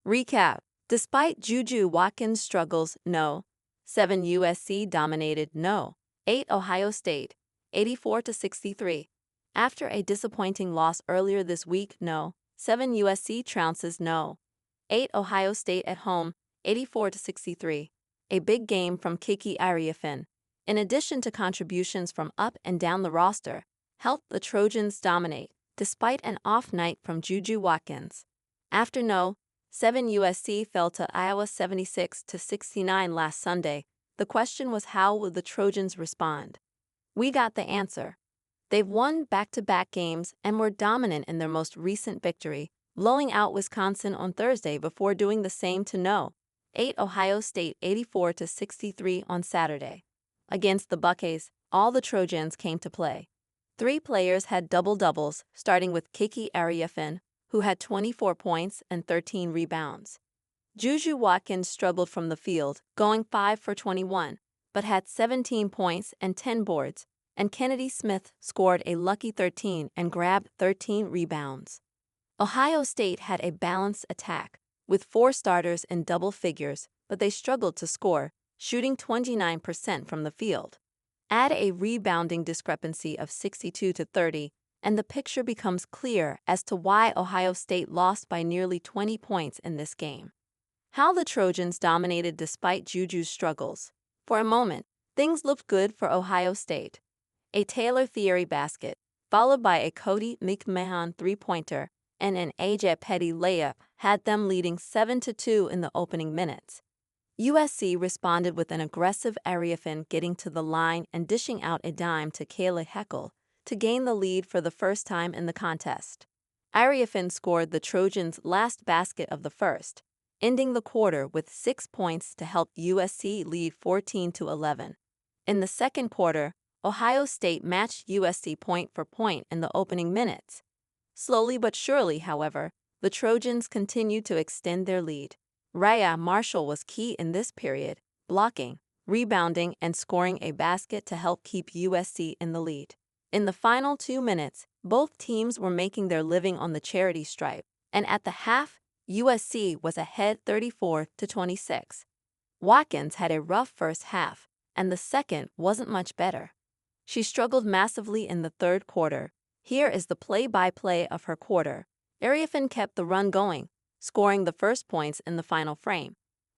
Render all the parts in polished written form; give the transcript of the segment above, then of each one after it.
Recap. Despite JuJu Watkins' struggles, no. 7 USC dominated, no. 8 Ohio State, 84-63. After a disappointing loss earlier this week, no. 7 USC trounces, no. 8 Ohio State at home, 84-63. A big game from Kiki Ariafin, in addition to contributions from up and down the roster, helped the Trojans dominate, despite an off night from JuJu Watkins. After no. 7 USC fell to Iowa 76-69 last Sunday. The question was, how would the Trojans respond? We got the answer. They've won back-to-back games and were dominant in their most recent victory, blowing out Wisconsin on Thursday before doing the same to no. 8 Ohio State 84-63 on Saturday. Against the Buckeyes, all the Trojans came to play. 3 players had double-doubles, starting with Kiki Ariafin, who had 24 points and 13 rebounds. JuJu Watkins struggled from the field, going 5 for 21, but had 17 points and 10 boards, and Kennedy Smith scored a lucky 13 and grabbed 13 rebounds. Ohio State had a balanced attack, with 4 starters in double figures, but they struggled to score, shooting 29% from the field. Add a rebounding discrepancy of 62-30, and the picture becomes clear as to why Ohio State lost by nearly 20 points in this game. How the Trojans dominated despite JuJu's struggles. For a moment, things looked good for Ohio State. A Taylor Thierry basket, followed by a Cody McMahon three-pointer and an AJ Petty layup, had them leading 7-2 in the opening minutes. USC responded with an aggressive Ariafin getting to the line and dishing out a dime to Kayla Heckel to gain the lead for the first time in the contest. Ariafin scored the Trojans' last basket of the first, ending the quarter with 6 points to help USC lead 14-11. In the second quarter, Ohio State matched USC point for point in the opening minutes. Slowly but surely, however, the Trojans continued to extend their lead. Raya Marshall was key in this period, blocking, rebounding, and scoring a basket to help keep USC in the lead. In the final 2 minutes, both teams were making their living on the charity stripe, and at the half, USC was ahead 34-26. Watkins had a rough first half, and the second wasn't much better. She struggled massively in the third quarter. Here is the play-by-play of her quarter. Ariafin kept the run going, scoring the first points in the final frame.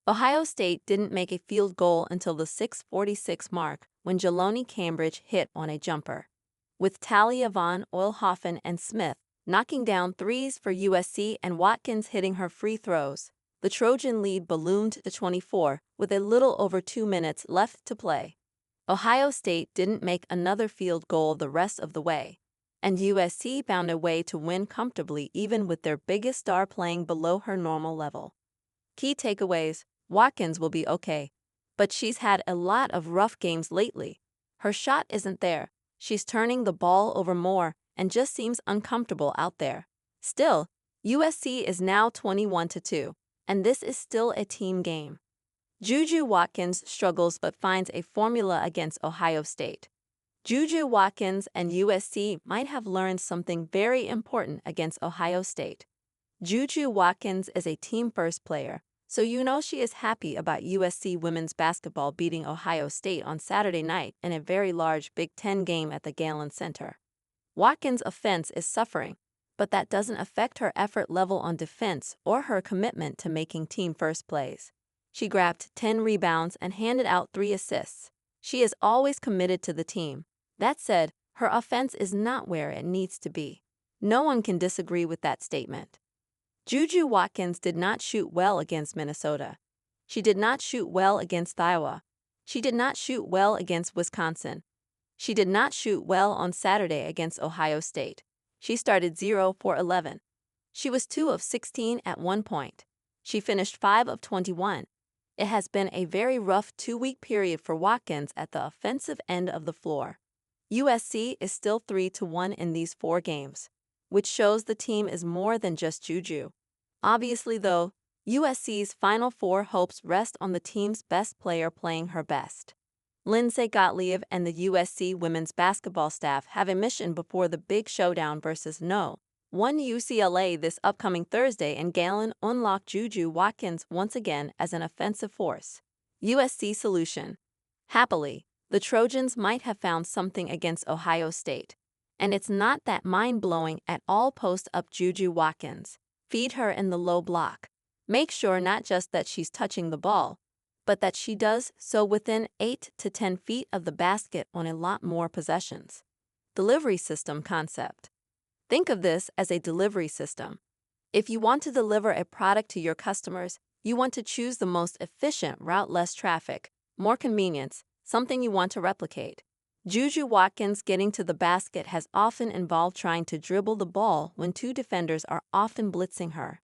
Ohio State didn't make a field goal until the 6:46 mark when Jeloni Cambridge hit on a jumper. With Talia Von Oelhoffen and Smith knocking down threes for USC and Watkins hitting her free throws, the Trojan lead ballooned to 24 with a little over 2 minutes left to play. Ohio State didn't make another field goal the rest of the way, and USC found a way to win comfortably even with their biggest star playing below her normal level. Key takeaways: Watkins will be okay, but she's had a lot of rough games lately. Her shot isn't there. She's turning the ball over more and just seems uncomfortable out there. Still, USC is now 21-2, and this is still a team game. JuJu Watkins struggles but finds a formula against Ohio State. JuJu Watkins and USC might have learned something very important against Ohio State. JuJu Watkins is a team-first player, so you know she is happy about USC women's basketball beating Ohio State on Saturday night in a very large Big Ten game at the Galen Center. Watkins' offense is suffering, but that doesn't affect her effort level on defense or her commitment to making team-first plays. She grabbed 10 rebounds and handed out 3 assists. She is always committed to the team. That said, her offense is not where it needs to be. No one can disagree with that statement. JuJu Watkins did not shoot well against Minnesota. She did not shoot well against Iowa. She did not shoot well against Wisconsin. She did not shoot well on Saturday against Ohio State. She started 0 for 11. She was 2 of 16 at one point. She finished 5 of 21. It has been a very rough 2-week period for Watkins at the offensive end of the floor. USC is still 3-1 in these 4 games, which shows the team is more than just JuJu. Obviously, though, USC's Final Four hopes rest on the team's best player playing her best. Lindsay Gottlieb and the USC women's basketball staff have a mission before the big showdown versus no. One UCLA this upcoming Thursday and Galen unlock JuJu Watkins once again as an offensive force. USC solution. Happily, the Trojans might have found something against Ohio State. And it's not that mind-blowing at all. Post up JuJu Watkins. Feed her in the low block. Make sure not just that she's touching the ball, but that she does so within 8 to 10 feet of the basket on a lot more possessions. Delivery system concept. Think of this as a delivery system. If you want to deliver a product to your customers, you want to choose the most efficient route, less traffic, more convenience, something you want to replicate. JuJu Watkins getting to the basket has often involved trying to dribble the ball when two defenders are often blitzing her.